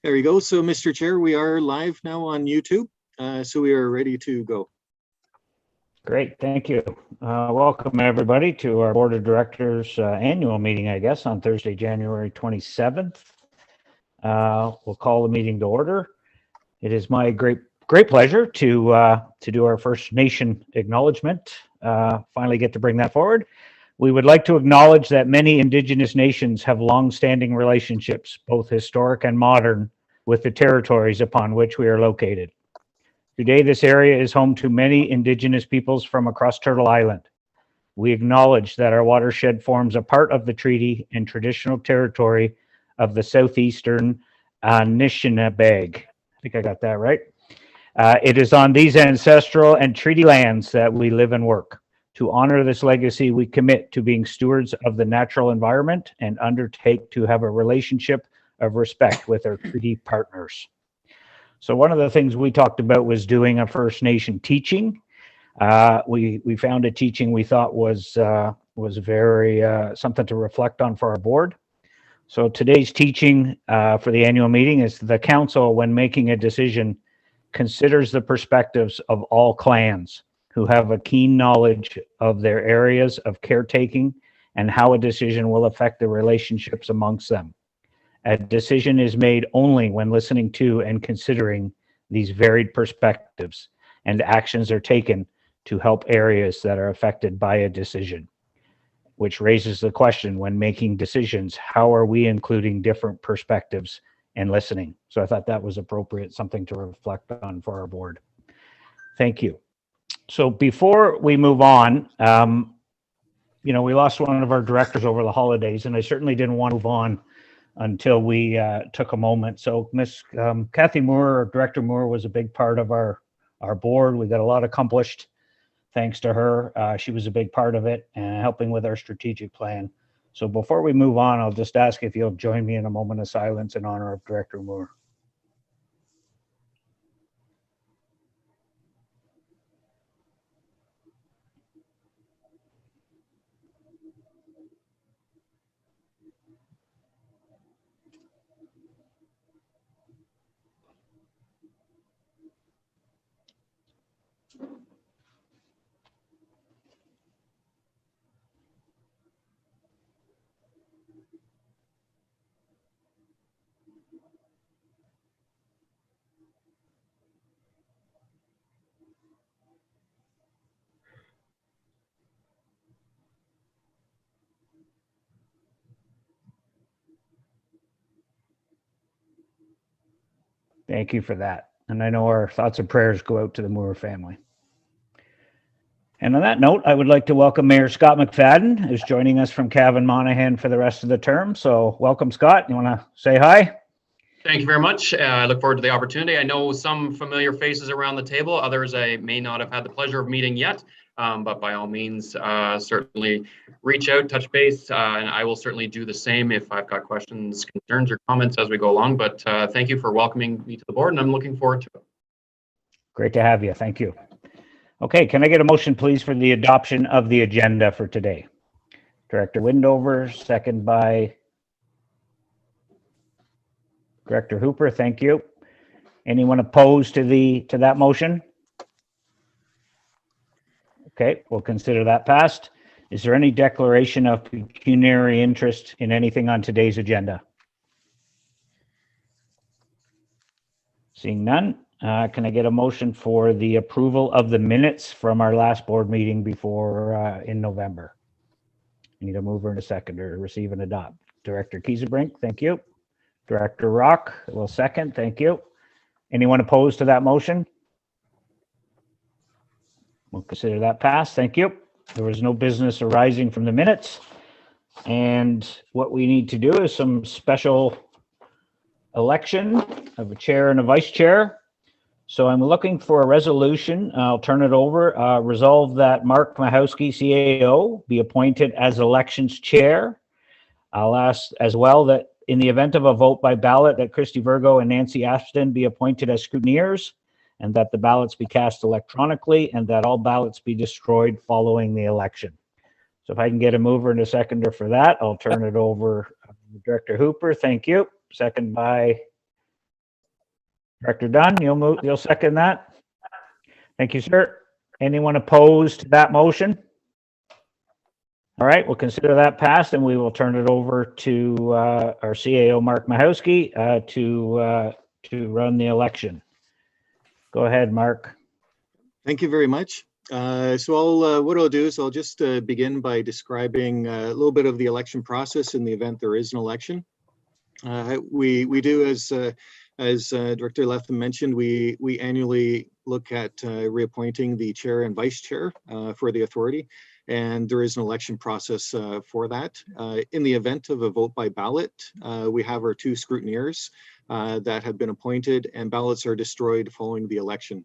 There you go. So, Mr. Chair, we are live now on YouTube, so we are ready to go. Great, thank you. Welcome everybody to our Board of Directors annual meeting, I guess, on Thursday, January 27th. We'll call the meeting to order. It is my great pleasure to do our First Nation acknowledgement. Finally get to bring that forward. We would like to acknowledge that many Indigenous nations have long-standing relationships, both historic and modern, with the territories upon which we are located. Today, this area is home to many Indigenous peoples from across Turtle Island. We acknowledge that our watershed forms a part of the treaty and traditional territory of the southeastern Anishinaabe. I think I got that right. It is on these ancestral and treaty lands that we live and work. To honor this legacy, we commit to being stewards of the natural environment and undertake to have a relationship of respect with our treaty partners. So one of the things we talked about was doing a First Nation teaching. We found a teaching we thought was very something to reflect on for our board. So today's teaching for the annual meeting is the council, when making a decision, considers the perspectives of all clans who have a keen knowledge of their areas of caretaking and how a decision will affect the relationships amongst them. A decision is made only when listening to and considering these varied perspectives, and actions are taken to help areas that are affected by a decision, which raises the question, when making decisions, how are we including different perspectives and listening? So I thought that was appropriate, something to reflect on for our board. Thank you. So before we move on, we lost one of our directors over the holidays, and I certainly didn't want to move on until we took a moment. So Miss Kathy Moore, or Director Moore, was a big part of our board. We got a lot accomplished thanks to her. She was a big part of it and helping with our strategic plan. So before we move on, I'll just ask if you'll join me in a moment of silence in honor of Director Moore. Thank you for that. And I know our thoughts and prayers go out to the Moore family. And on that note, I would like to welcome Mayor Scott Mcfadden, who's joining us from Cavan Monaghan for the rest of the term. So welcome, Scott. You want to say hi? Thank you very much. I look forward to the opportunity. I know some familiar faces around the table. Others I may not have had the pleasure of meeting yet. But by all means, certainly reach out, touch base, and I will certainly do the same if I've got questions, concerns, or comments as we go along. But thank you for welcoming me to the board, and I'm looking forward to it. Great to have you. Thank you. Okay, can I get a motion, please, for the adoption of the agenda for today? Director Windover, second by Director Hooper. Thank you. Anyone opposed to that motion? Okay, we'll consider that passed. Is there any declaration of pecuniary interest in anything on today's agenda? Seeing none, can I get a motion for the approval of the minutes from our last board meeting before in November? I need a mover and a seconder to receive and adopt. Director Kiesebrink, thank you. Director Rock will second, thank you. Anyone opposed to that motion? We'll consider that passed. Thank you. There was no business arising from the minutes. And what we need to do is some special election of a chair and a vice chair. So I'm looking for a resolution. I'll turn it over. Resolve that Mark Mahowski, CAO, be appointed as elections chair. I'll ask as well that in the event of a vote by ballot, that Christy Virgo and Nancy Ashton be appointed as scrutineers, and that the ballots be cast electronically, and that all ballots be destroyed following the election. So if I can get a mover and a seconder for that, I'll turn it over to Director Hooper. Thank you. Second by Director Dunn, you'll second that? Thank you, sir. Anyone opposed to that motion? All right, we'll consider that passed, and we will turn it over to our CAO, Mark Mahowski, to run the election. Go ahead, Mark. Thank you very much. What I'll do is I'll just begin by describing a little bit of the election process in the event there is an election. We do, as Director Lethem mentioned, we annually look at reappointing the chair and vice chair for the authority, and there is an election process for that. In the event of a vote by ballot, we have our 2 scrutineers that have been appointed, and ballots are destroyed following the election.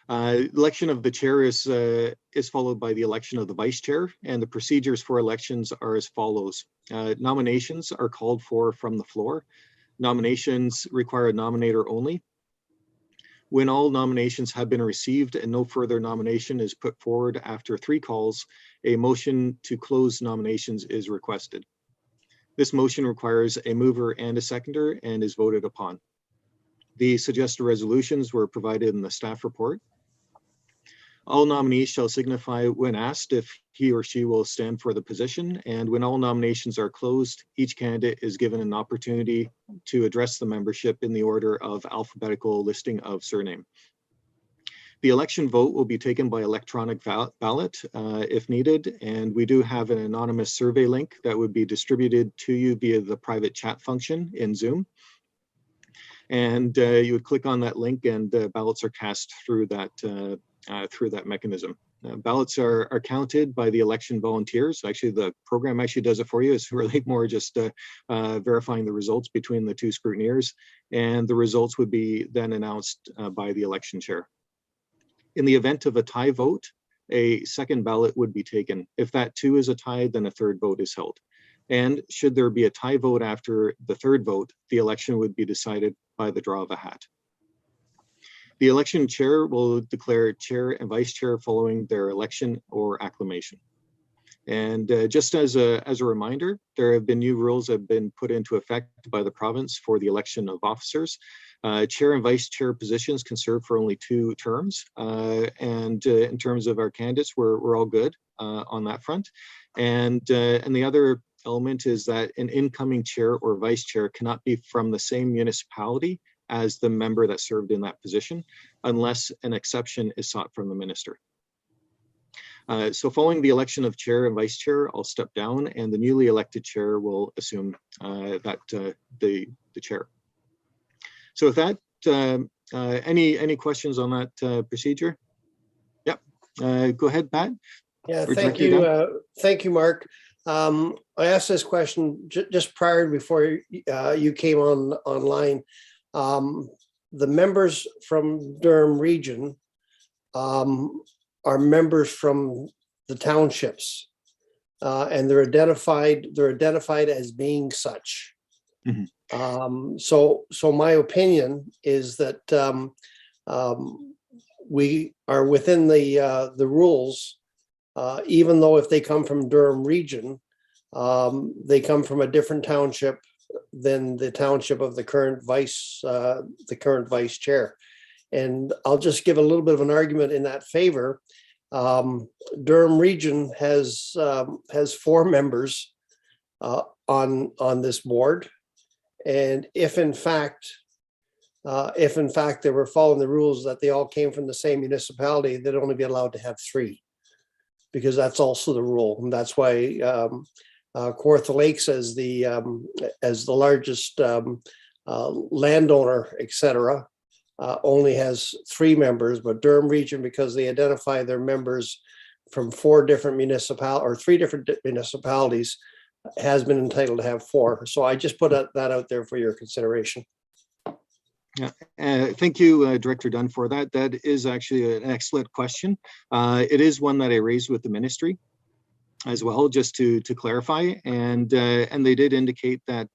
Election of the chair is followed by the election of the vice chair, and the procedures for elections are as follows. Nominations are called for from the floor. Nominations require a nominator only. When all nominations have been received and no further nomination is put forward after 3 calls, a motion to close nominations is requested. This motion requires a mover and a seconder and is voted upon. The suggested resolutions were provided in the staff report. All nominees shall signify when asked if he or she will stand for the position, and when all nominations are closed, each candidate is given an opportunity to address the membership in the order of alphabetical listing of surname. The election vote will be taken by electronic ballot if needed, and we do have an anonymous survey link that would be distributed to you via the private chat function in Zoom. And you would click on that link, and ballots are cast through that mechanism. Ballots are counted by the election volunteers. Actually, the program actually does it for you. It's really more just verifying the results between the 2 scrutineers, and the results would be then announced by the election chair. In the event of a tie vote, a second ballot would be taken. If that too is a tie, then a third vote is held. And should there be a tie vote after the third vote, the election would be decided by the draw of a hat. The election chair will declare chair and vice chair following their election or acclamation. And just as a reminder, there have been new rules that have been put into effect by the province for the election of officers. Chair and vice chair positions can serve for only 2 terms. And in terms of our candidates, we're all good on that front. And the other element is that an incoming chair or vice chair cannot be from the same municipality as the member that served in that position, unless an exception is sought from the minister. So following the election of chair and vice chair, I'll step down, and the newly elected chair will assume the chair. So with that, any questions on that procedure? Yep. Go ahead, Pat. Yeah, thank you. Thank you, Mark. I asked this question just prior before you came online. The members from Durham region are members from the townships, and they're identified as being such. Mm-hmm. So my opinion is that we are within the rules, even though if they come from Durham region, they come from a different township than the township of the current vice chair. And I'll just give a little bit of an argument in that favor. Durham region has 4 members on this board, and if in fact they were following the rules that they all came from the same municipality, they'd only be allowed to have 3, because that's also the rule, and that's why Kawartha Lakes as the largest landowner, etc., only has 3 members, but Durham region, because they identify their members from 3 different municipalities, has been entitled to have 4. So I just put that out there for your consideration. Yeah, thank you, Director Dunn, for that. That is actually an excellent question. It is one that I raised with the ministry as well, just to clarify, and they did indicate that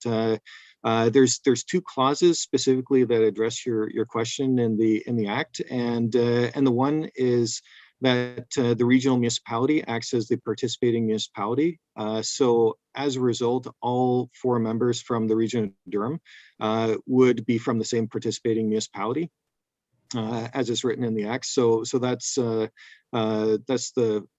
there's 2 clauses specifically that address your question in the Act, and the one is that the regional municipality acts as the participating municipality. So as a result, all 4 members from the region of Durham would be from the same participating municipality, as is written in the Act. So that's the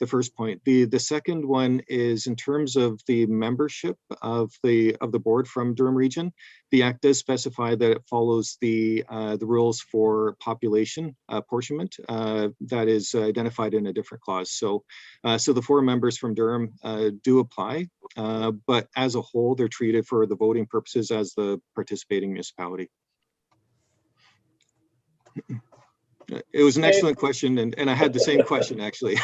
first point. The second one is in terms of the membership of the board from Durham Region. The Act does specify that it follows the rules for population apportionment that is identified in a different clause. So the 4 members from Durham do apply, but as a whole, they're treated for the voting purposes as the participating municipality. It was an excellent question, and I had the same question actually.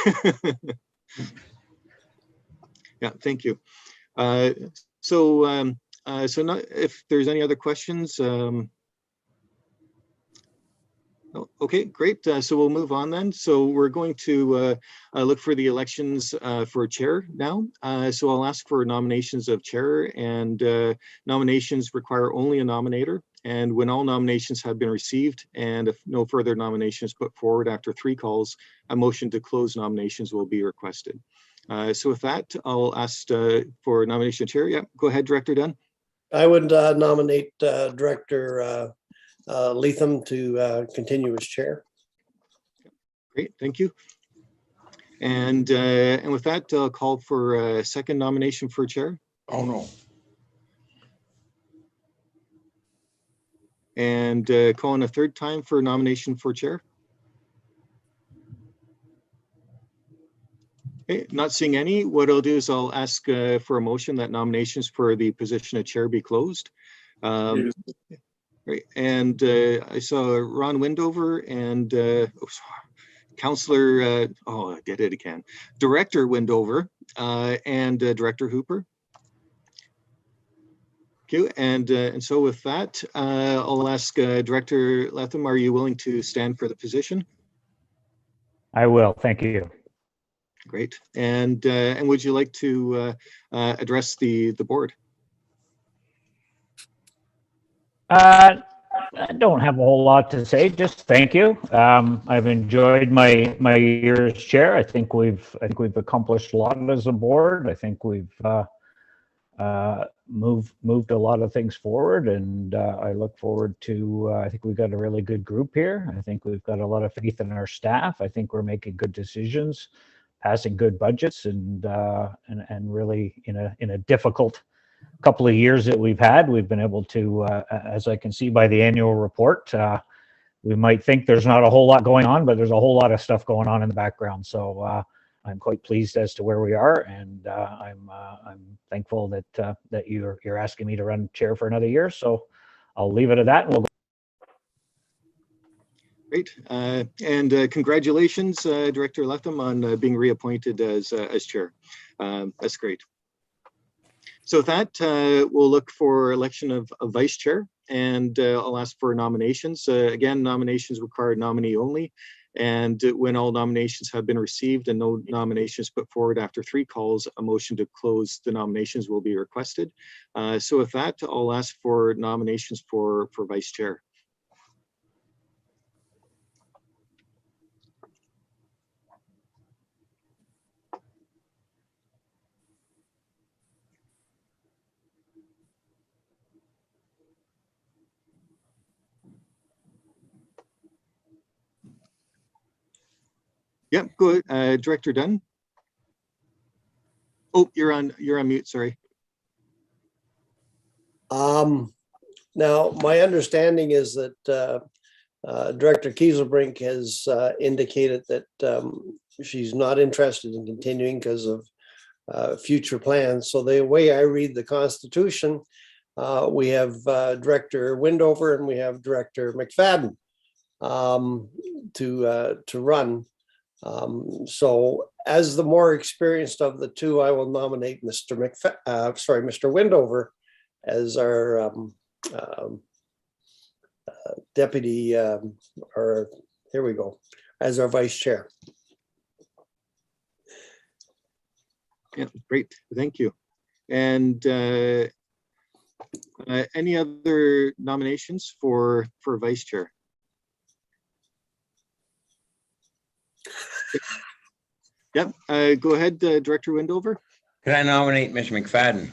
Yeah, thank you. So not, if there's any other questions. Okay, great. So we'll move on then. So we're going to look for the elections for chair now. So I'll ask for nominations of chair, and nominations require only a nominator. And when all nominations have been received, and if no further nominations put forward after 3 calls, a motion to close nominations will be requested. So with that, I'll ask for nomination of chair. Yeah, go ahead, Director Dunn. I would nominate Director Leatham to continue as chair. Great, thank you. And with that, I'll call for a second nomination for chair. Oh, no. And calling a third time for nomination for chair. Okay, not seeing any. What I'll do is I'll ask for a motion that nominations for the position of chair be closed. Right. And I saw Ron Windover and Councillor, oh, I did it again, Director Windover and Director Hooper. Okay, and so with that, I'll ask Director Leatham, are you willing to stand for the position? I will, thank you. Great. And would you like to address the board? I don't have a whole lot to say. Just thank you. I've enjoyed my year as chair. I think we've accomplished a lot as a board. I think we've moved a lot of things forward, and I look forward to. I think we've got a really good group here. I think we've got a lot of faith in our staff. I think we're making good decisions, passing good budgets, and really in a difficult couple of years that we've been able to, as I can see by the annual report, we might think there's not a whole lot going on, but there's a whole lot of stuff going on in the background. So I'm quite pleased as to where we are, and I'm thankful that you're asking me to run chair for another year. So I'll leave it at that, and we'll go. Great, and congratulations, Director Leatham, on being reappointed as chair. That's great. So with that, we'll look for election of vice chair, and I'll ask for nominations. Again, nominations require nominee only, and when all nominations have been received and no nominations put forward after 3 calls, a motion to close the nominations will be requested. So with that, I'll ask for nominations for vice chair. Yep, go ahead, Director Dunn. Oh, you're on mute, sorry. Now, my understanding is that Director Kieselbrink has indicated that she's not interested in continuing because of future plans. So the way I read the Constitution, we have Director Windover and we have Director Mcfadden to run. So as the more experienced of the two, I will nominate Mr. Windover as our deputy, or here we go, as our vice chair. Yeah, great, thank you. And any other nominations for vice chair? Yep. Go ahead, Director Windover. Could I nominate Mr. McFadden?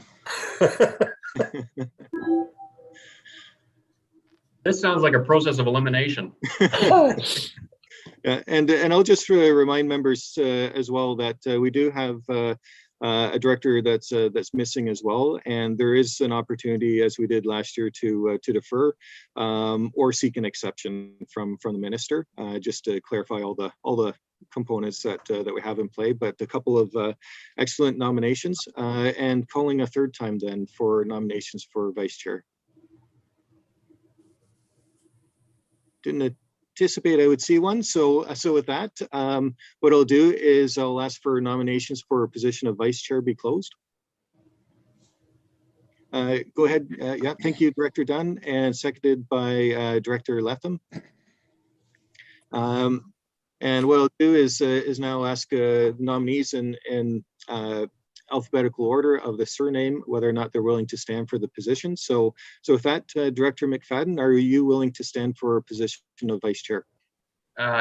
This sounds like a process of elimination. And I'll just remind members as well that we do have a director that's missing as well, and there is an opportunity, as we did last year, to defer or seek an exception from the minister, just to clarify all the components that we have in play. But a couple of excellent nominations, and calling a third time then for nominations for vice chair. Didn't anticipate I would see one. So with that, what I'll do is I'll ask for nominations for a position of vice chair be closed. Go ahead. Yeah, thank you, Director Dunn, and seconded by Director Letham. And what I'll do is now ask nominees in alphabetical order of the surname, whether or not they're willing to stand for the position. So with that, Director McFadden, are you willing to stand for a position of vice chair?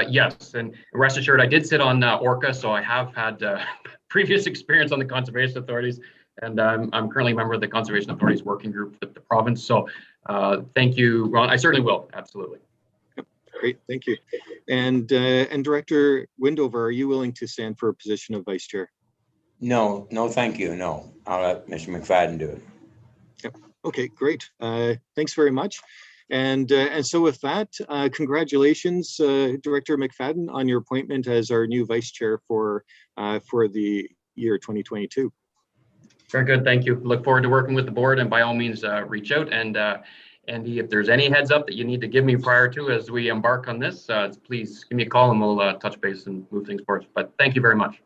Yes, and rest assured, I did sit on ORCA, so I have had previous experience on the conservation authorities, and I'm currently a member of the Conservation Authorities Working Group with the province. So thank you, Ron. I certainly will, absolutely. Great, thank you. And Director Windover, are you willing to stand for a position of vice chair? No, thank you. No, I'll let Mr. McFadden do it. Yep. Okay, great. Thanks very much. And so with that, congratulations, Director McFadden, on your appointment as our new vice chair for the year 2022. Very good, thank you. Look forward to working with the board, and by all means, reach out. And Andy, if there's any heads up that you need to give me prior to as we embark on this, please give me a call and we'll touch base and move things forward. But thank you very much.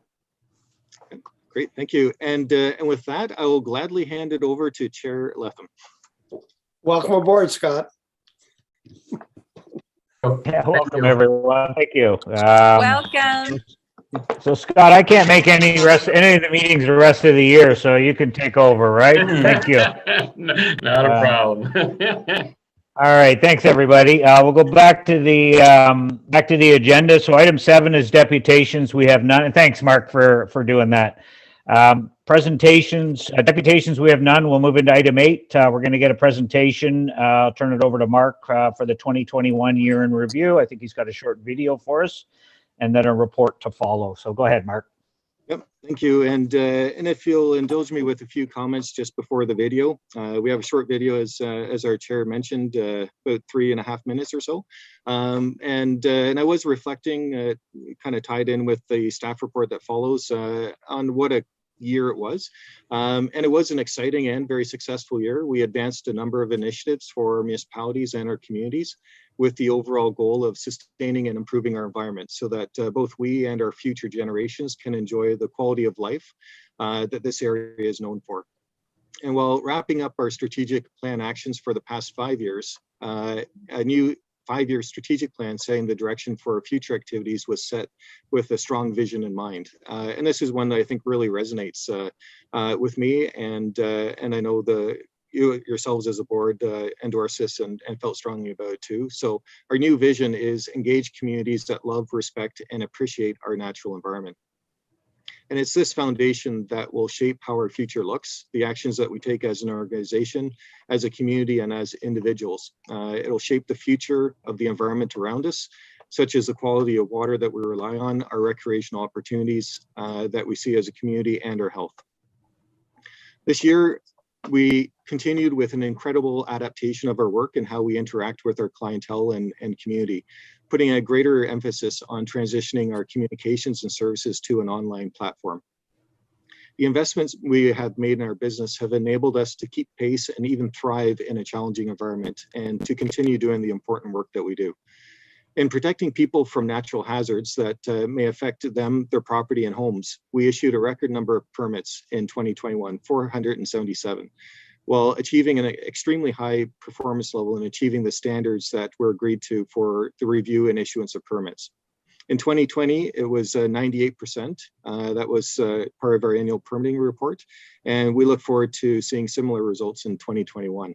Great, thank you. And with that, I will gladly hand it over to Chair Letham. Welcome aboard, Scott. Yeah, welcome everyone. Thank you. Welcome. So Scott, I can't make any of the meetings the rest of the year, so you can take over, right? Thank you. Not a problem. All right, thanks everybody. We'll go back to the agenda. So item 7 is deputations. We have none. And thanks, Mark, for doing that. Presentations, deputations, we have none. We'll move into item 8. We're going to get a presentation. I'll turn it over to Mark for the 2021 year in review. I think he's got a short video for us, and then a report to follow. So go ahead, Mark. Yep, thank you. And if you'll indulge me with a few comments just before the video. We have a short video, as our chair mentioned, about 3.5 minutes or so. And I was reflecting, kind of tied in with the staff report that follows, on what a year it was. And it was an exciting and very successful year. We advanced a number of initiatives for municipalities and our communities, with the overall goal of sustaining and improving our environment so that both we and our future generations can enjoy the quality of life that this area is known for. And while wrapping up our strategic plan actions for the past 5 years, a new 5-year strategic plan setting the direction for future activities was set with a strong vision in mind. And this is one that I think really resonates with me, and I know you yourselves as a board endorse this and felt strongly about it too. So our new vision is engage communities that love, respect, and appreciate our natural environment. And it's this foundation that will shape how our future looks, the actions that we take as an organization, as a community, and as individuals. It'll shape the future of the environment around us, such as the quality of water that we rely on, our recreational opportunities that we see as a community, and our health. This year, we continued with an incredible adaptation of our work and how we interact with our clientele and community, putting a greater emphasis on transitioning our communications and services to an online platform. The investments we have made in our business have enabled us to keep pace and even thrive in a challenging environment, and to continue doing the important work that we do. In protecting people from natural hazards that may affect them, their property, and homes, we issued a record number of permits in 2021, 477, while achieving an extremely high performance level and achieving the standards that were agreed to for the review and issuance of permits. In 2020, it was 98%. That was part of our annual permitting report, and we look forward to seeing similar results in 2021.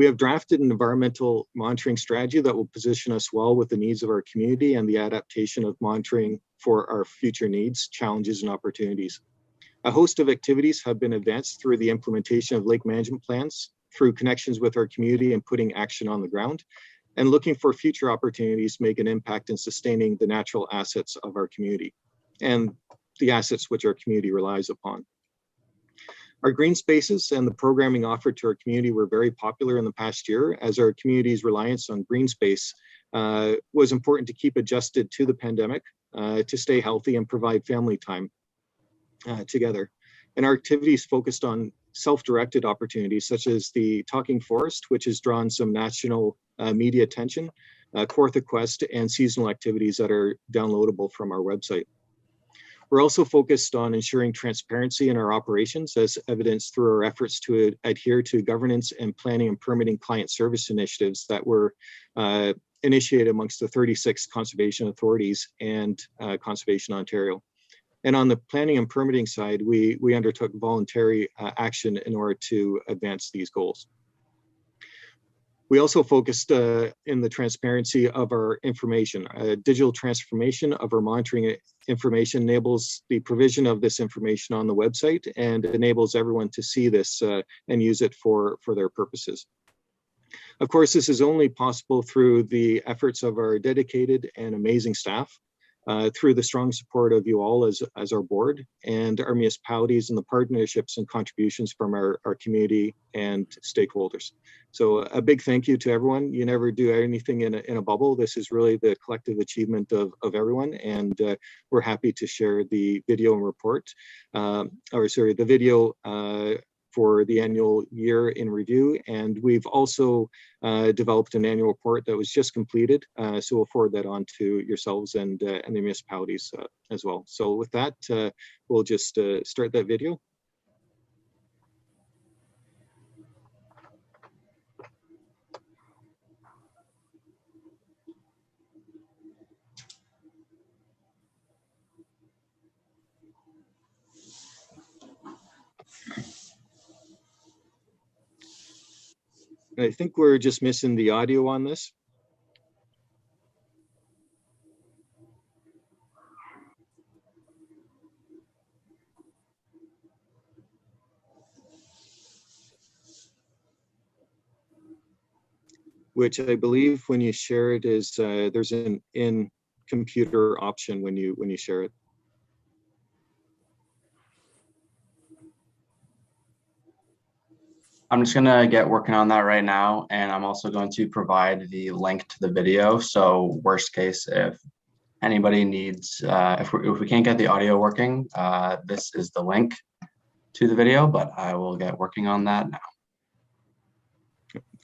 We have drafted an environmental monitoring strategy that will position us well with the needs of our community and the adaptation of monitoring for our future needs, challenges, and opportunities. A host of activities have been advanced through the implementation of lake management plans, through connections with our community and putting action on the ground, and looking for future opportunities to make an impact in sustaining the natural assets of our community and the assets which our community relies upon. Our green spaces and the programming offered to our community were very popular in the past year, as our community's reliance on green space was important to keep adjusted to the pandemic, to stay healthy and provide family time together. And our activities focused on self-directed opportunities such as the Talking Forest, which has drawn some national media attention, Kawarthas Quest, and seasonal activities that are downloadable from our website. We're also focused on ensuring transparency in our operations, as evidenced through our efforts to adhere to governance and planning and permitting client service initiatives that were initiated amongst the 36 conservation authorities and Conservation Ontario. And on the planning and permitting side, we undertook voluntary action in order to advance these goals. We also focused in the transparency of our information. Digital transformation of our monitoring information enables the provision of this information on the website and enables everyone to see this and use it for their purposes. Of course, this is only possible through the efforts of our dedicated and amazing staff, through the strong support of you all as our board and our municipalities and the partnerships and contributions from our community and stakeholders. So a big thank you to everyone. You never do anything in a bubble. This is really the collective achievement of everyone, and we're happy to share the video and report, the video for the annual year in review. And we've also developed an annual report that was just completed. So we'll forward that on to yourselves and the municipalities as well. So with that, we'll just start that video. I think we're just missing the audio on this. Which I believe when you share it is there's an in-computer option when you share it. I'm just gonna get working on that right now, and I'm also going to provide the link to the video. So worst case, if anybody needs, if we can't get the audio working, this is the link to the video, but I will get working on that now.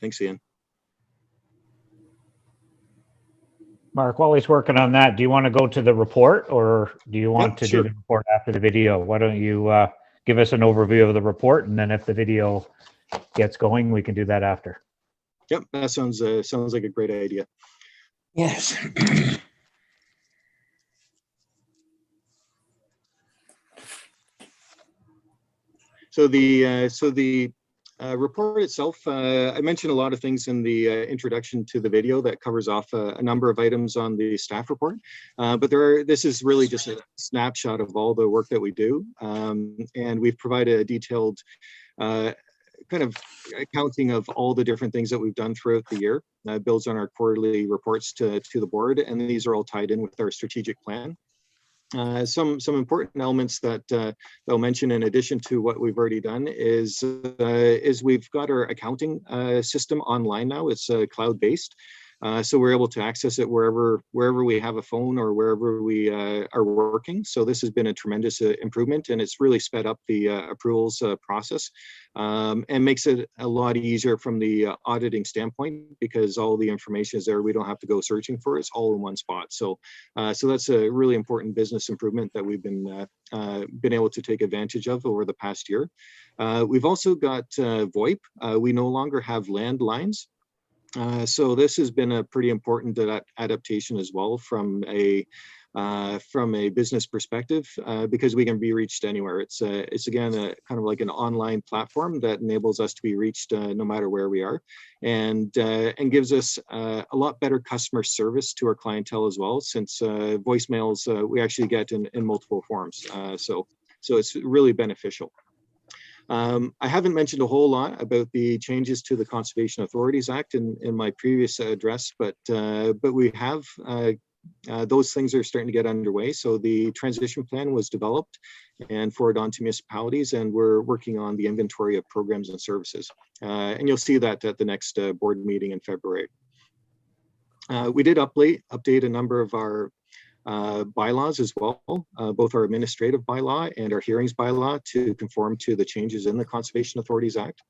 Thanks, Ian. Mark, while he's working on that, do you want to go to the report, or do you want to sure. do the report after the video? Why don't you give us an overview of the report, and then if the video gets going, we can do that after. Yep, that sounds like a great idea. Yes. So the report itself, I mentioned a lot of things in the introduction to the video that covers off a number of items on the staff report, but this is really just a snapshot of all the work that we do, and we've provided a detailed kind of accounting of all the different things that we've done throughout the year. Builds on our quarterly reports to the board, and these are all tied in with our strategic plan. Some important elements that I'll mention in addition to what we've already done is we've got our accounting system online now. It's cloud-based. So we're able to access it wherever we have a phone or wherever we are working. So this has been a tremendous improvement, and it's really sped up the approvals process and makes it a lot easier from the auditing standpoint, because all the information is there. We don't have to go searching for it. It's all in one spot. So so that's a really important business improvement that we've been able to take advantage of over the past year. We've also got VoIP. We no longer have landlines. So this has been a pretty important adaptation as well from a from a business perspective, because we can be reached anywhere. It's again kind of like an online platform that enables us to be reached no matter where we are, and gives us a lot better customer service to our clientele as well, since voicemails we actually get in multiple forms. So it's really beneficial. I haven't mentioned a whole lot about the changes to the Conservation Authorities Act in my previous address, but we have those things are starting to get underway. So the transition plan was developed and forwarded on to municipalities, and we're working on the inventory of programs and services. And you'll see that at the next board meeting in February. We did update a number of our bylaws as well, both our administrative bylaw and our hearings bylaw, to conform to the changes in the Conservation Authorities Act.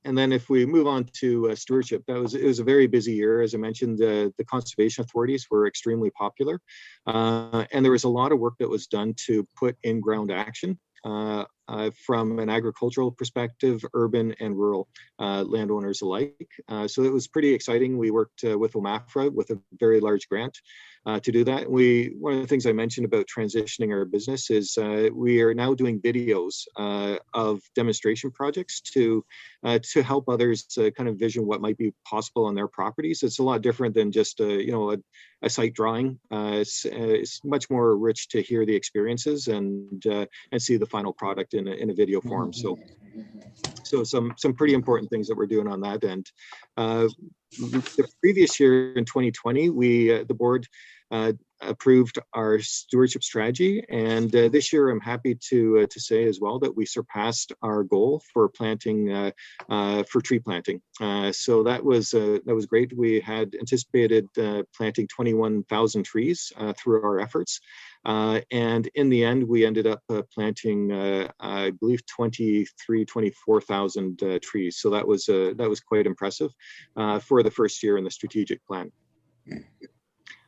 And then if we move on to stewardship, it was a very busy year. As I mentioned, the conservation authorities were extremely popular, and there was a lot of work that was done to put in ground action from an agricultural perspective, urban and rural landowners alike. So it was pretty exciting. We worked with OMAFRA with a very large grant to do that. One of the things I mentioned about transitioning our business is we are now doing videos of demonstration projects to help others kind of vision what might be possible on their properties. It's a lot different than just a site drawing. It's much more rich to hear the experiences and see the final product in a video form. So some pretty important things that we're doing on that end. The previous year in 2020, the board approved our stewardship strategy, and this year I'm happy to say as well that we surpassed our goal for planting for tree planting. So that was great. We had anticipated planting 21,000 trees through our efforts, and in the end we ended up planting I believe 24,000 trees. So that was quite impressive for the first year in the strategic plan.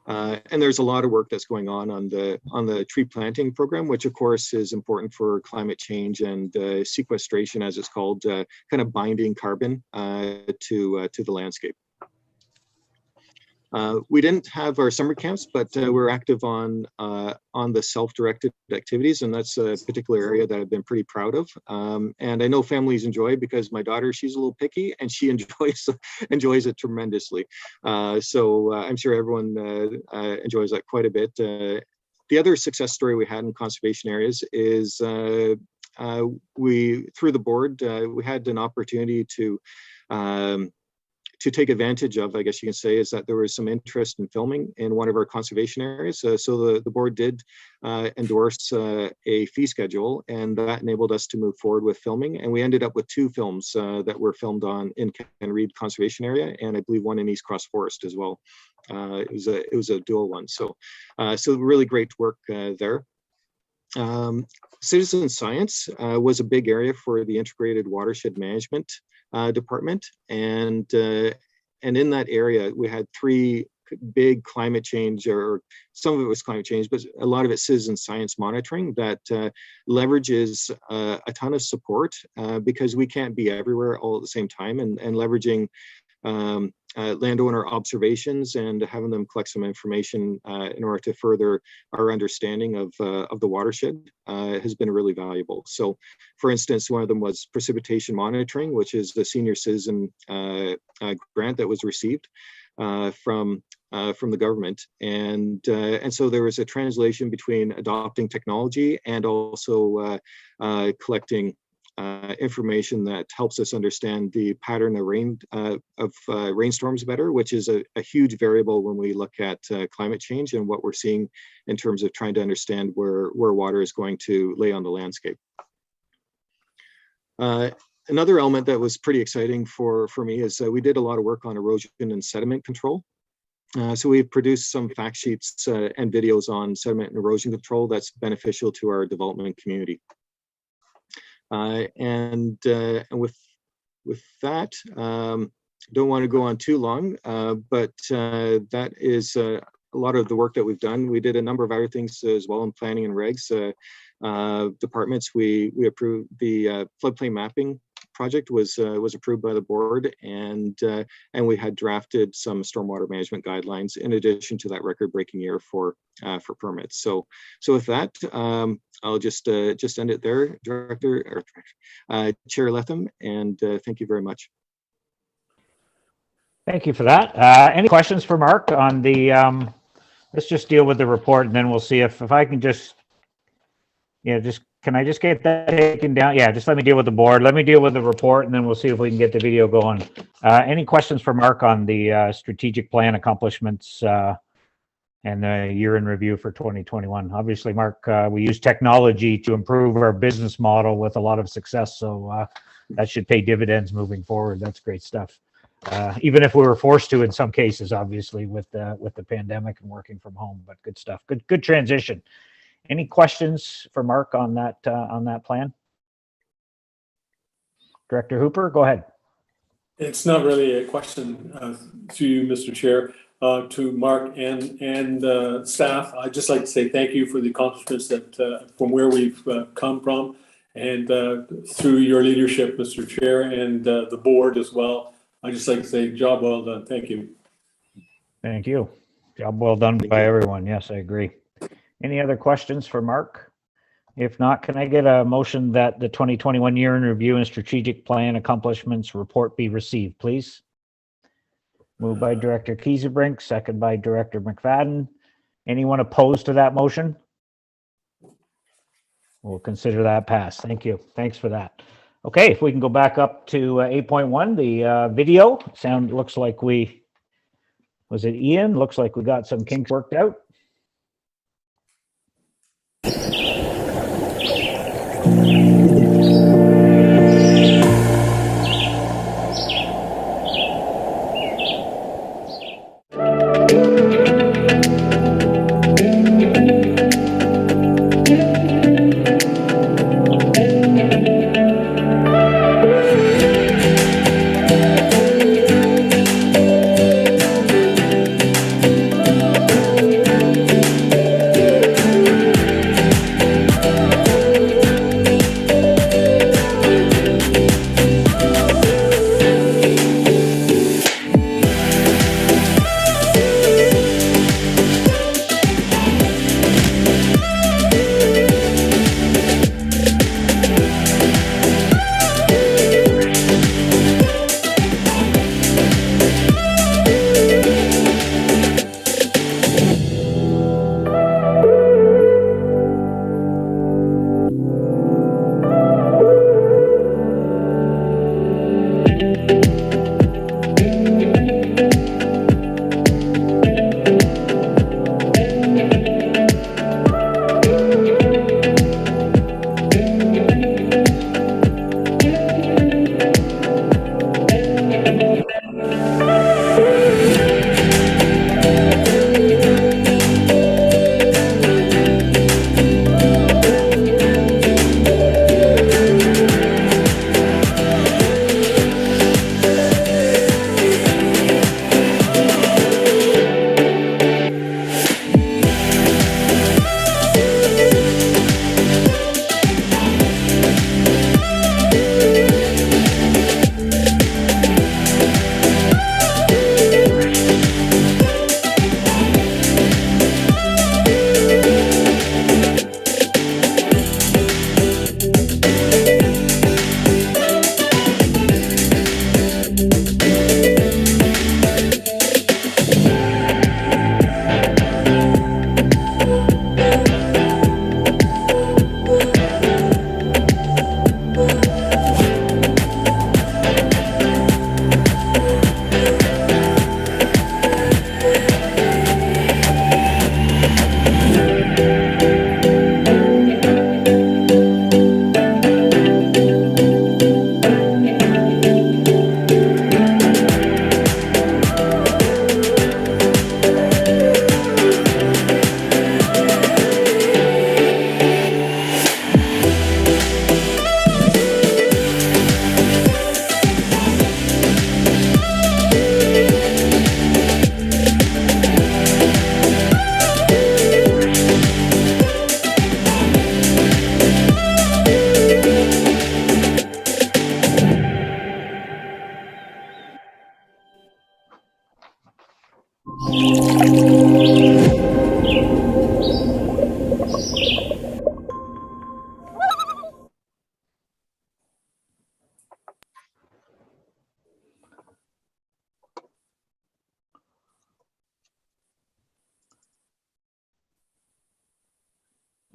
And there's a lot of work that's going on the tree planting program, which of course is important for climate change and sequestration, as it's called, kind of binding carbon to the landscape. We didn't have our summer camps, but we're active on the self-directed activities, and that's a particular area that I've been pretty proud of. And I know families enjoy, because my daughter, she's a little picky, and she enjoys it tremendously. So I'm sure everyone enjoys that quite a bit. The other success story we had in conservation areas is through the board, we had an opportunity to take advantage of, I guess you can say, is that there was some interest in filming in one of our conservation areas. So the board did endorse a fee schedule, and that enabled us to move forward with filming. And we ended up with 2 films that were filmed in Ken Reed Conservation Area, and I believe one in East Cross Forest as well. It was a dual one. So really great work there. Citizen science was a big area for the integrated watershed management department, and in that area we had 3 big climate change, or some of it was climate change, but a lot of it citizen science monitoring that leverages a ton of support because we can't be everywhere all at the same time, and leveraging landowner observations and having them collect some information in order to further our understanding of the watershed has been really valuable. So, for instance, one of them was Precipitation Monitoring, which is the senior citizen grant that was received from the government, and so there was a translation between adopting technology and also collecting information that helps us understand the pattern of rainstorms better, which is a huge variable when we look at climate change and what we're seeing in terms of trying to understand where water is going to lay on the landscape. Another element that was pretty exciting for me is we did a lot of work on erosion and sediment control. So we've produced some fact sheets and videos on sediment and erosion control that's beneficial to our development community. And with that, don't want to go on too long, but that is a lot of the work that we've done. We did a number of other things as well in planning and regs departments. We approved the floodplain mapping project was approved by the board, and we had drafted some stormwater management guidelines in addition to that record-breaking year for permits. So with that, I'll just end it there, Chair Letham, and thank you very much. Thank you for that. Any questions for Mark on the, let's just deal with the report, and then we'll see if I can just, can I just get that taken down? Yeah, just let me deal with the board. Let me deal with the report, and then we'll see if we can get the video going. Any questions for Mark on the strategic plan accomplishments and the year in review for 2021? Obviously, Mark, we use technology to improve our business model with a lot of success, so that should pay dividends moving forward. That's great stuff. Even if we were forced to in some cases, obviously, with the pandemic and working from home, but good stuff. Good transition. Any questions for Mark on that plan? Director Hooper, go ahead. It's not really a question to you, Mr. Chair, to Mark and staff. I'd just like to say thank you for the accomplishments that from where we've come from, and through your leadership, Mr. Chair, and the board as well. I'd just like to say job well done. Thank you. Thank you. Job well done by everyone. Yes, I agree. Any other questions for Mark? If not, can I get a motion that the 2021 year in review and strategic plan accomplishments report be received, please? Moved by Director Kiesebrink, second by Director Mcfadden. Anyone opposed to that motion? We'll consider that passed. Thank you. Thanks for that. Okay, if we can go back up to 8.1, the video. Sound looks like was it Ian? Looks like we got some kinks worked out.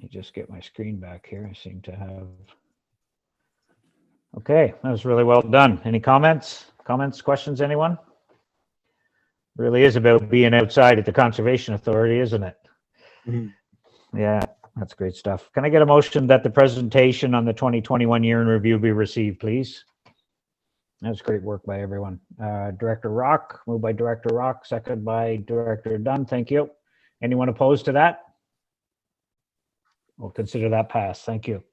me just get my screen back here. I seem to have. Okay, that was really well done. Any comments? Questions, anyone? Really is about being outside at the Conservation Authority, isn't it? Mm-hmm. Yeah, that's great stuff. Can I get a motion that the presentation on the 2021 year in review be received, please? That's great work by everyone. Director Rock, moved by Director Rock, second by Director Dunn. Thank you. Anyone opposed to that? We'll consider that passed. Thank you.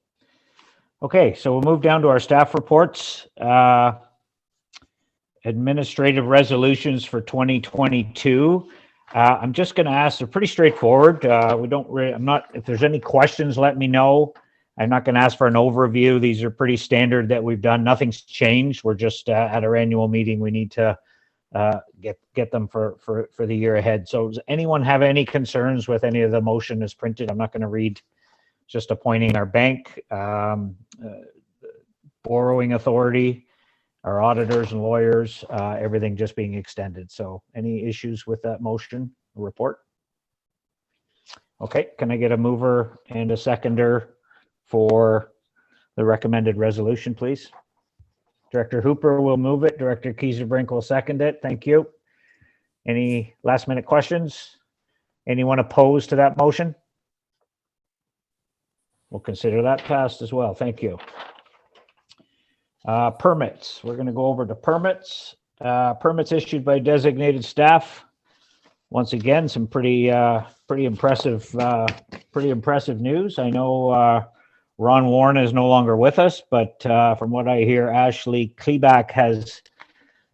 Okay, so we'll move down to our staff reports. Administrative resolutions for 2022. I'm just going to ask, they're pretty straightforward. If there's any questions, let me know. I'm not going to ask for an overview. These are pretty standard that we've done. Nothing's changed. We're just at our annual meeting. We need to get them for the year ahead. So does anyone have any concerns with any of the motion as printed? I'm not going to read. Just appointing our bank, borrowing authority, our auditors and lawyers, everything just being extended. So any issues with that motion report? Okay, can I get a mover and a seconder for the recommended resolution, please? Director Hooper will move it. Director Kieserbrink will second it. Thank you. Any last minute questions? Anyone opposed to that motion? We'll consider that passed as well. Thank you. Permits. We're going to go over to permits. Permits issued by designated staff. Once again, some pretty impressive news. I know Ron Warren is no longer with us, but from what I hear, Ashley Kleback has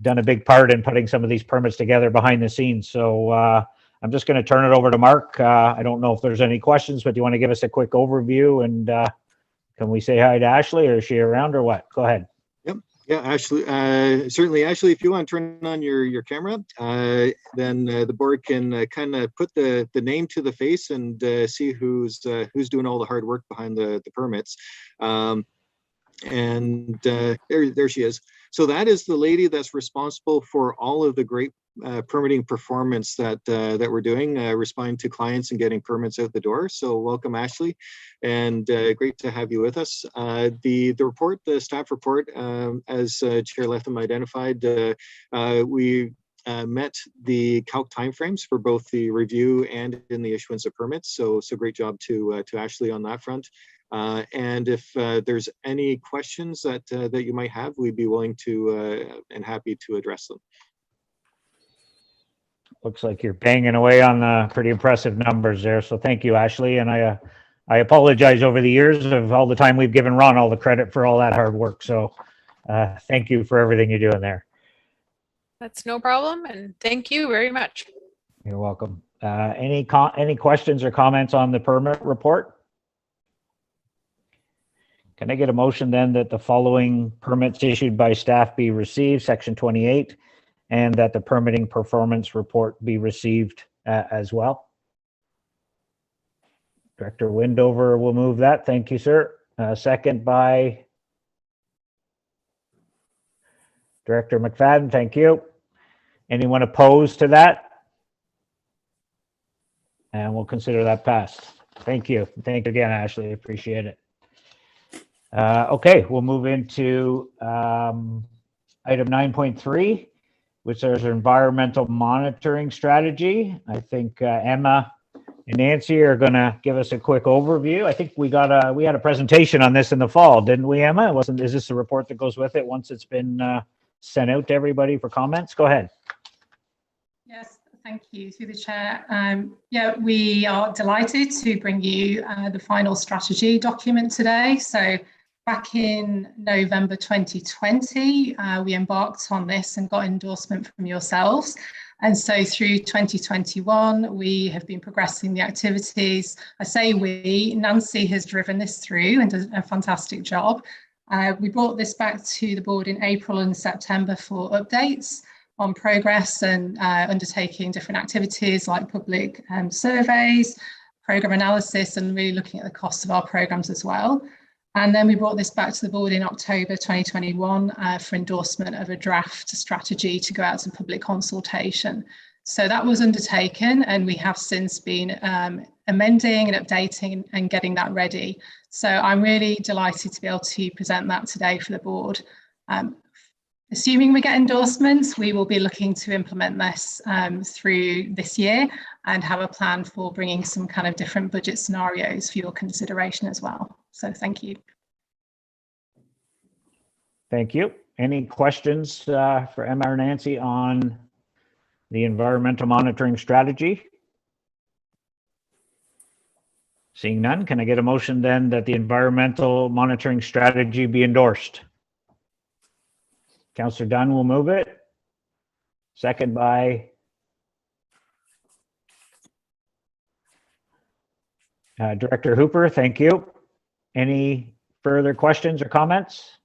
done a big part in putting some of these permits together behind the scenes. So I'm just going to turn it over to Mark. I don't know if there's any questions, but do you want to give us a quick overview? And can we say hi to Ashley, or is she around, or what? Go ahead. Yep. Yeah, Ashley. Certainly, Ashley, if you want to turn on your camera, then the board can kind of put the name to the face and see who's doing all the hard work behind the permits. And there she is. So that is the lady that's responsible for all of the great permitting performance that we're doing, responding to clients and getting permits out the door. So welcome, Ashley, and great to have you with us. The report, the staff report, as Chair Letham identified, we met the calc timeframes for both the review and in the issuance of permits. So great job to Ashley on that front. And if there's any questions that you might have, we'd be willing to and happy to address them. Looks like you're banging away on the pretty impressive numbers there. So thank you, Ashley. And I apologize over the years of all the time we've given Ron all the credit for all that hard work. So thank you for everything you're doing there. That's no problem. And thank you very much. You're welcome. Any questions or comments on the permit report? Can I get a motion then that the following permits issued by staff be received, section 28, and that the permitting performance report be received as well? Director Windover will move that. Thank you, sir. Second by Director Mcfadden. Thank you. Anyone opposed to that? And we'll consider that passed. Thank you. Thank you again, Ashley. Appreciate it. Okay, we'll move into item 9.3, which is environmental monitoring strategy. I think Emma and Nancy are going to give us a quick overview. I think we had a presentation on this in the fall, didn't we, Emma? Is this a report that goes with it once it's been sent out to everybody for comments? Go ahead. Yes, thank you through the chair. Yeah, we are delighted to bring you the final strategy document today. So back in November 2020, we embarked on this and got endorsement from yourselves. And so through 2021, we have been progressing the activities. I say we, Nancy has driven this through and done a fantastic job. We brought this back to the board in April and September for updates on progress and undertaking different activities like public surveys, program analysis, and really looking at the costs of our programs as well. And then we brought this back to the board in October 2021 for endorsement of a draft strategy to go out to public consultation. So that was undertaken, and we have since been amending and updating and getting that ready. So I'm really delighted to be able to present that today for the board. Assuming we get endorsements, we will be looking to implement this through this year and have a plan for bringing some kind of different budget scenarios for your consideration as well. So thank you. Thank you. Any questions for Emma or Nancy on the environmental monitoring strategy? Seeing none, can I get a motion then that the environmental monitoring strategy be endorsed? Councillor Dunn will move it. Second by Director Hooper. Thank you. Any further questions or comments?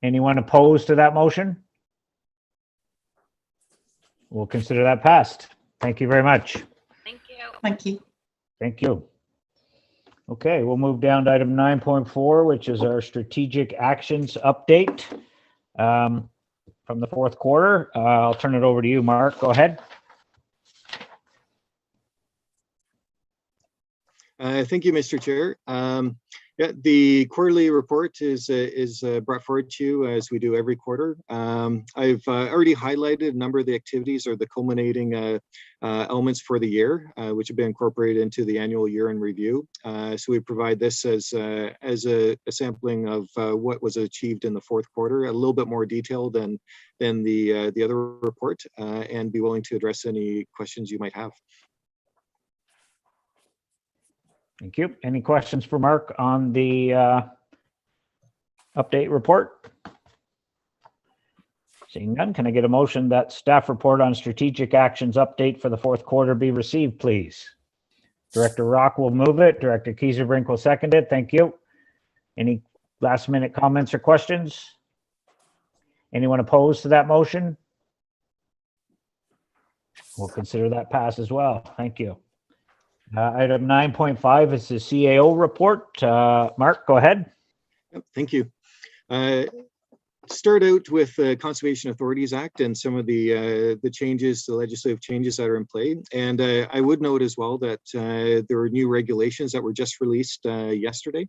Anyone opposed to that motion? We'll consider that passed. Thank you very much. Thank you. Thank you. Thank you. Okay, we'll move down to item 9.4, which is our strategic actions update from the fourth quarter. I'll turn it over to you, Mark. Go ahead. Thank you, Mr. Chair. Yeah, the quarterly report is brought forward to you as we do every quarter. I've already highlighted a number of the activities or the culminating elements for the year, which have been incorporated into the annual year-end review. So we provide this as a sampling of what was achieved in the fourth quarter, a little bit more detail than the other report, and be willing to address any questions you might have. Thank you. Any questions for Mark on the update report? Seeing none, can I get a motion that staff report on strategic actions update for the fourth quarter be received, please? Director Rock will move it. Director Kieserbrink will second it. Thank you. Any last minute comments or questions? Anyone opposed to that motion? We'll consider that pass as well. Thank you. Item 9.5 is the CAO report. Mark, go ahead. Yep, thank you. Start out with the Conservation Authorities Act and some of the changes, the legislative changes that are in play. And I would note as well that there are new regulations that were just released yesterday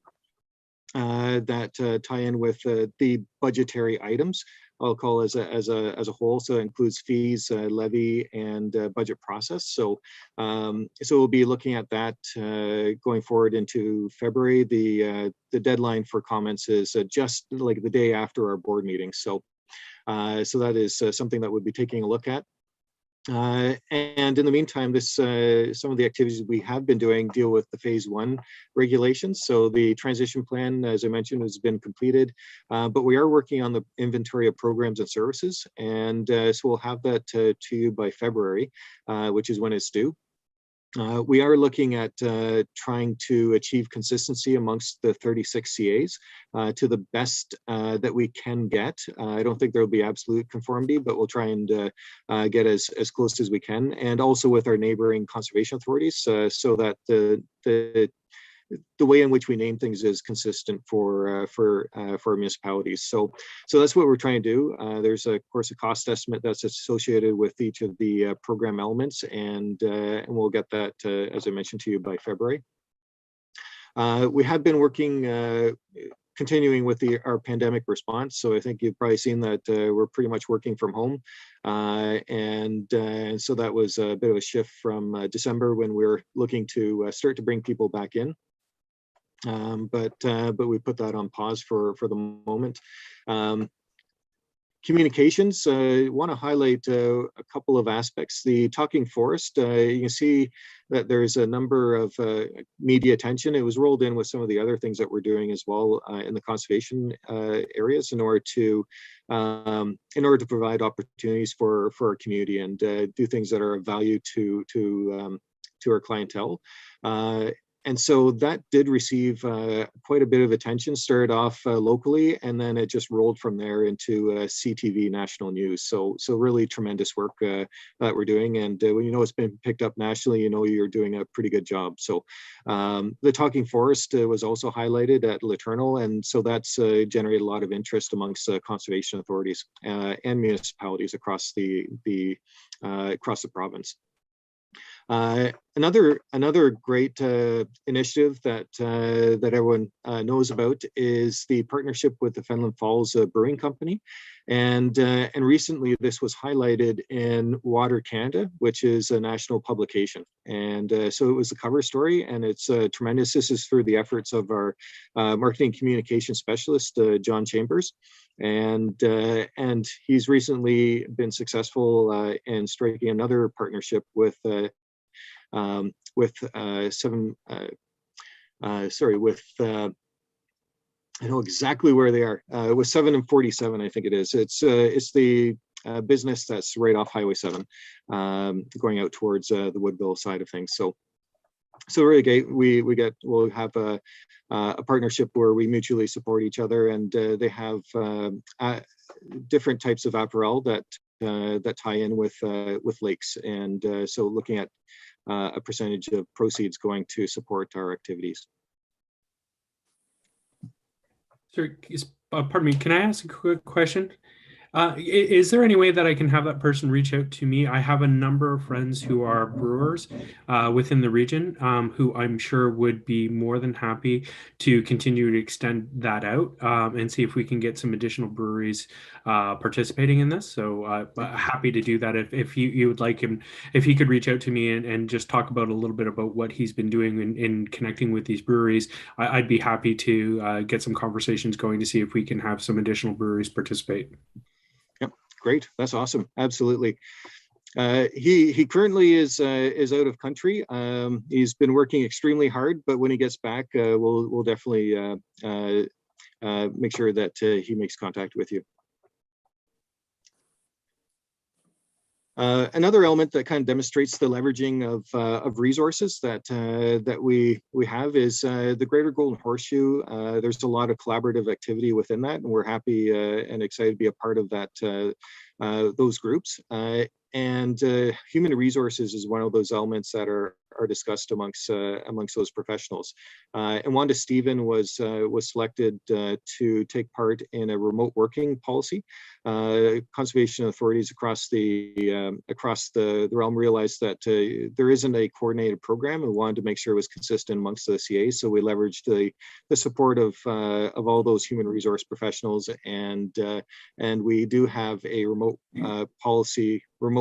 that tie in with the budgetary items. I'll call as a whole, so it includes fees, levy, and budget process. So we'll be looking at that going forward into February. The deadline for comments is just like the day after our board meeting. So that is something that we'll be taking a look at. And in the meantime, some of the activities we have been doing deal with the phase 1 regulations. So the transition plan, as I mentioned, has been completed, but we are working on the inventory of programs and services. And so we'll have that to you by February, which is when it's due. We are looking at trying to achieve consistency amongst the 36 CAs to the best that we can get. I don't think there will be absolute conformity, but we'll try and get as close as we can, and also with our neighboring conservation authorities, so that the way in which we name things is consistent for municipalities. So that's what we're trying to do. There's of course a cost estimate that's associated with each of the program elements, and we'll get that, as I mentioned to you, by February. We have been working, continuing with our pandemic response. So I think you've probably seen that we're pretty much working from home. And so that was a bit of a shift from December, when we were looking to start to bring people back in. But we put that on pause for the moment. Communications, I want to highlight a couple of aspects. The Talking Forest, you can see that there's a number of media attention. It was rolled in with some of the other things that we're doing as well in the conservation areas in order to provide opportunities for our community and do things that are of value to our clientele. and so that did receive quite a bit of attention. Started off locally, and then it just rolled from there into CTV national news. So really tremendous work that we're doing. And when you know it's been picked up nationally, you know you're doing a pretty good job. So the Talking Forest was also highlighted at Laternal, and so that's generated a lot of interest amongst conservation authorities and municipalities across the province. Another great initiative that everyone knows about is the partnership with the Finland Falls Brewing Company, and recently this was highlighted in Water Canada, which is a national publication, and so it was a cover story, and it's tremendous. This is through the efforts of our marketing communication specialist, John Chambers. And he's recently been successful in striking another partnership with I know exactly where they are, with 7 and 47, I think it is. It's the business that's right off Highway 7, going out towards the Woodville side of things. So really great. We'll have a partnership where we mutually support each other, and they have different types of apparel that tie in with lakes, and so looking at a percentage of proceeds going to support our activities. Sir, pardon me, can I ask a quick question? Is there any way that I can have that person reach out to me? I have a number of friends who are brewers within the region who I'm sure would be more than happy to continue to extend that out and see if we can get some additional breweries participating in this. So happy to do that if you would like him, if he could reach out to me and just talk about a little bit about what he's been doing in connecting with these breweries. I'd be happy to get some conversations going to see if we can have some additional breweries participate. Great, that's awesome. Absolutely. He currently is out of country. He's been working extremely hard, but when he gets back, we'll definitely make sure that he makes contact with you. Another element that kind of demonstrates the leveraging of resources that we have is the Greater Golden Horseshoe. There's a lot of collaborative activity within that, and we're happy and excited to be a part of that, those groups. And human resources is one of those elements that are discussed amongst those professionals. And Wanda Stephen was selected to take part in a remote working policy. Conservation authorities across the realm realized that there isn't a coordinated program, and wanted to make sure it was consistent amongst the CAs. So we leveraged the support of all those human resource professionals, and we do have a remote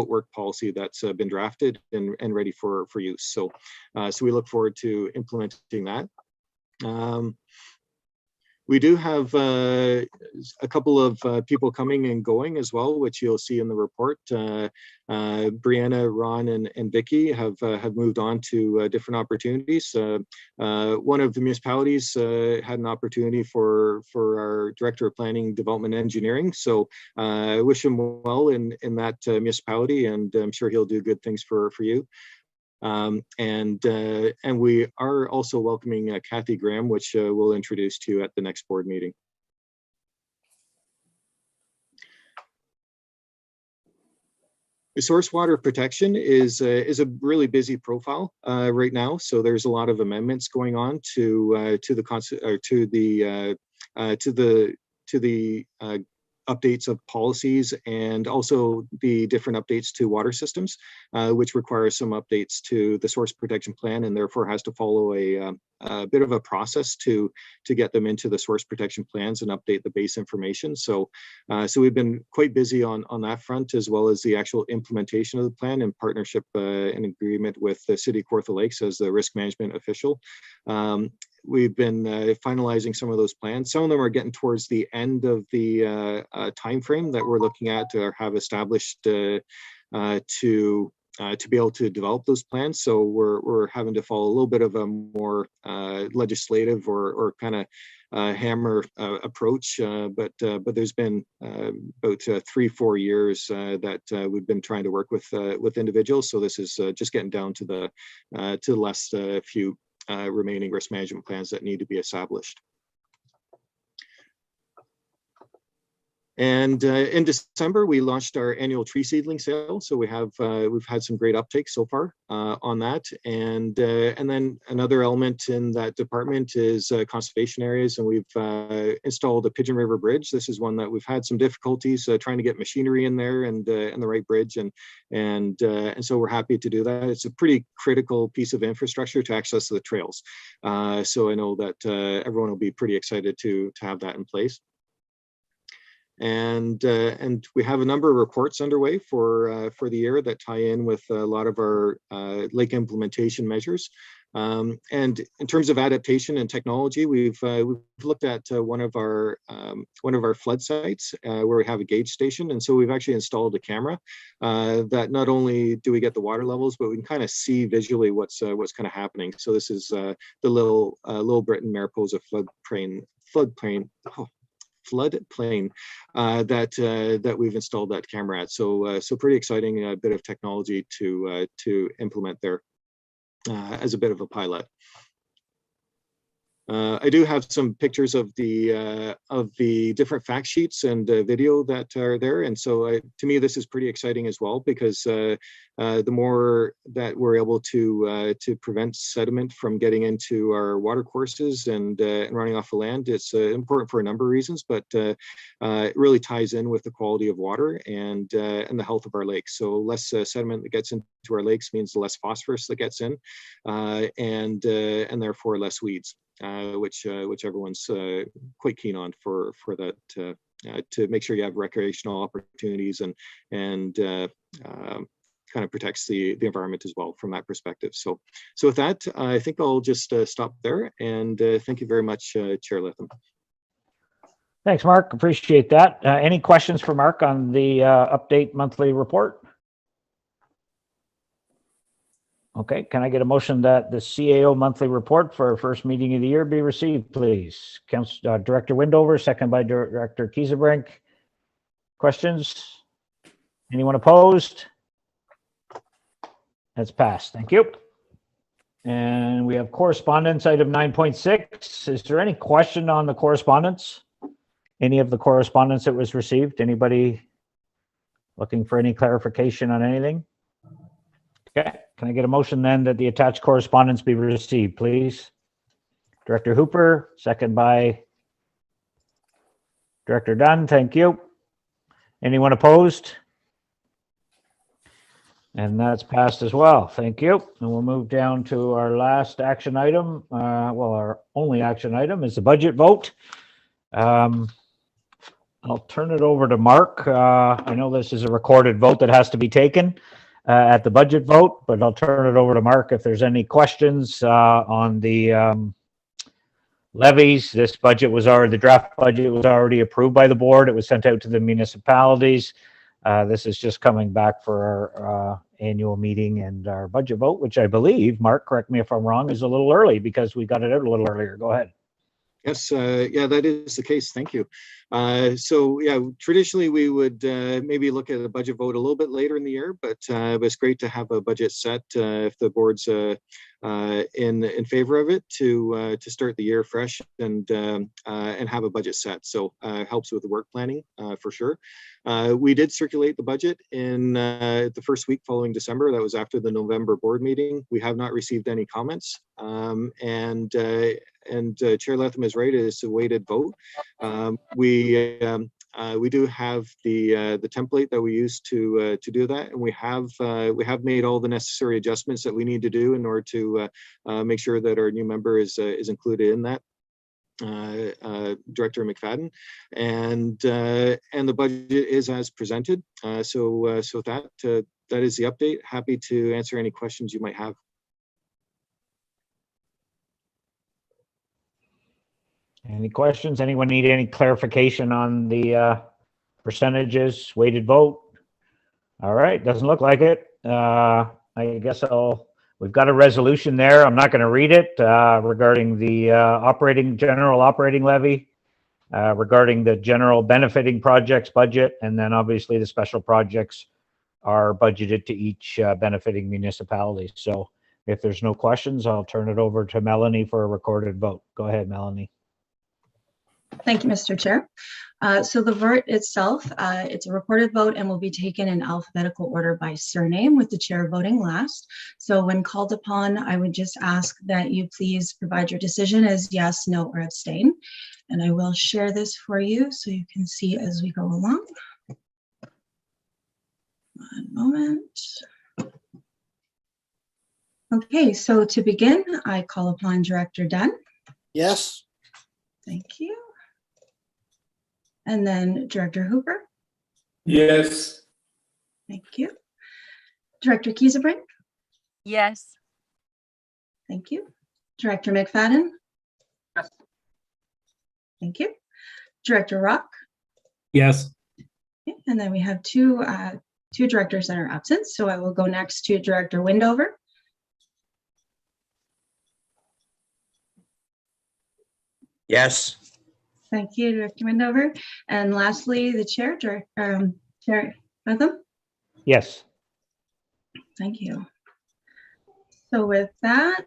work policy that's been drafted and ready for use. So we look forward to implementing that. We do have a couple of people coming and going as well, which you'll see in the report. Brianna, Ron, and Vicky have moved on to different opportunities. One of the municipalities had an opportunity for our Director of Planning, Development, Engineering. So I wish him well in that municipality, and I'm sure he'll do good things for you. And we are also welcoming Kathy Graham, which we'll introduce to you at the next board meeting. The source water protection is a really busy profile right now. So there's a lot of amendments going on to the updates of policies, and also the different updates to water systems, which requires some updates to the source protection plan, and therefore has to follow a bit of a process to get them into the source protection plans and update the base information. So we've been quite busy on that front, as well as the actual implementation of the plan in partnership and agreement with the City of Kawartha Lakes as the risk management official. We've been finalizing some of those plans. Some of them are getting towards the end of the time frame that we're looking at or have established to be able to develop those plans. So we're having to follow a little bit of a more legislative or kind of hammer approach. But there's been about 3-4 years that we've been trying to work with individuals. So this is just getting down to the last few remaining risk management plans that need to be established. And in December, we launched our annual tree seedling sale. So we've had some great uptake so far on that. And then another element in that department is conservation areas. And we've installed a Pigeon River Bridge. This is one that we've had some difficulties trying to get machinery in there and the right bridge. And so we're happy to do that. It's a pretty critical piece of infrastructure to access the trails. So I know that everyone will be pretty excited to have that in place. And we have a number of reports underway for the year that tie in with a lot of our lake implementation measures. And in terms of adaptation and technology, we've looked at one of our flood sites where we have a gauge station, and so we've actually installed a camera that not only do we get the water levels, but we can kind of see visually what's kind of happening. So this is the Little Britain Mariposa floodplain that we've installed that camera at. So pretty exciting bit of technology to implement there as a bit of a pilot. I do have some pictures of the different fact sheets and video that are there, and so to me this is pretty exciting as well, because the more that we're able to prevent sediment from getting into our water courses and running off the land, it's important for a number of reasons, but it really ties in with the quality of water and the health of our lakes. So less sediment that gets into our lakes means less phosphorus that gets in, and therefore less weeds. Which everyone's quite keen on for that, to make sure you have recreational opportunities and kind of protects the environment as well from that perspective. So with that, I think I'll just stop there, and thank you very much, Chair Latham. Thanks, Mark. Appreciate that. Any questions for Mark on the update monthly report? Okay, can I get a motion that the CAO monthly report for our first meeting of the year be received, please? Director Windover, second by Director Kiesebrink. Questions? Anyone opposed? That's passed. Thank you. And we have correspondence, item 9.6. Is there any question on the correspondence? Any of the correspondence that was received? Anybody looking for any clarification on anything? Okay. Can I get a motion then that the attached correspondence be received, please? Director Hooper, second by Director Dunn. Thank you. Anyone opposed? And that's passed as well. Thank you. And we'll move down to our last action item. Well, our only action item is the budget vote. I'll turn it over to Mark. I know this is a recorded vote that has to be taken at the budget vote, but I'll turn it over to Mark if there's any questions on the levies. This budget was already, the draft budget was already approved by the board. It was sent out to the municipalities. This is just coming back for our annual meeting and our budget vote, which I believe, Mark, correct me if I'm wrong, is a little early because we got it out a little earlier. Go ahead. Yes, yeah, that is the case. Thank you. So yeah, traditionally we would maybe look at a budget vote a little bit later in the year, but it's great to have a budget set if the board's in favor of it to start the year fresh and have a budget set. So it helps with the work planning for sure. We did circulate the budget in the first week following December. That was after the November board meeting. We have not received any comments, and Chair Latham is right. It is a weighted vote. We do have the template that we use to do that, and we have made all the necessary adjustments that we need to do in order to make sure that our new member is included in that. Director Mcfadden, and the budget is as presented. So that is the update. Happy to answer any questions you might have. Any questions? Anyone need any clarification on the percentages, weighted vote? All right, doesn't look like it. I guess we've got a resolution there. I'm not going to read it regarding the general operating levy, regarding the general benefiting projects budget, and then obviously the special projects are budgeted to each benefiting municipality. So If there's no questions, I'll turn it over to Melanie for a recorded vote. Go ahead, Melanie. Thank you, Mr. Chair. So the vote itself, it's a recorded vote and will be taken in alphabetical order by surname, with the chair voting last. So when called upon, I would just ask that you please provide your decision as yes, no, or abstain. And I will share this for you so you can see as we go along. One moment. Okay, so to begin, I call upon Director Dunn. Yes. Thank you. And then Director Hooper. Yes. Thank you. Director Kiesebrink. Yes. Thank you. Director Mcfadden. Yes. Thank you. Director Rock. Yes. Okay, and then we have two directors that are absent. So I will go next to Director Windover. Yes. Thank you, Director Windover. And lastly, the chair, Chair Bentham. Yes. Thank you. So with that,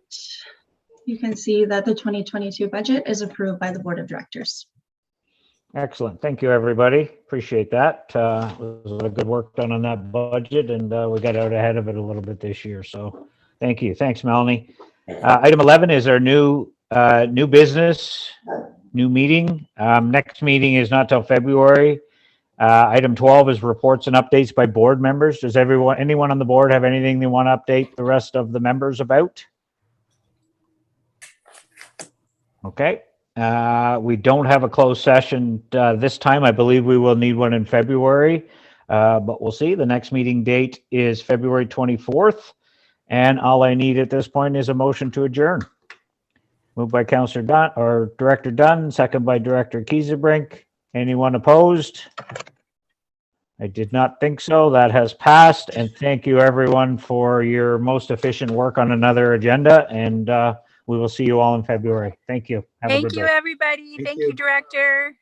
you can see that the 2022 budget is approved by the Board of Directors. Excellent. Thank you, everybody. Appreciate that. It was a lot of good work done on that budget, and we got out ahead of it a little bit this year. So thank you. Thanks, Melanie. Item 11 is our new business, new meeting. Next meeting is not till February. Item 12 is reports and updates by board members. Does anyone on the board have anything they want to update the rest of the members about? Okay. We don't have a closed session this time. I believe we will need one in February, but we'll see. The next meeting date is February 24th, and all I need at this point is a motion to adjourn. Moved by Councillor Dunn, or Director Dunn, second by Director Kiesebrink. Anyone opposed? I did not think so. That has passed, and thank you everyone for your most efficient work on another agenda, and we will see you all in February. Thank you. Have a Thank good you, day. everybody. Thank Thank you. you, Director.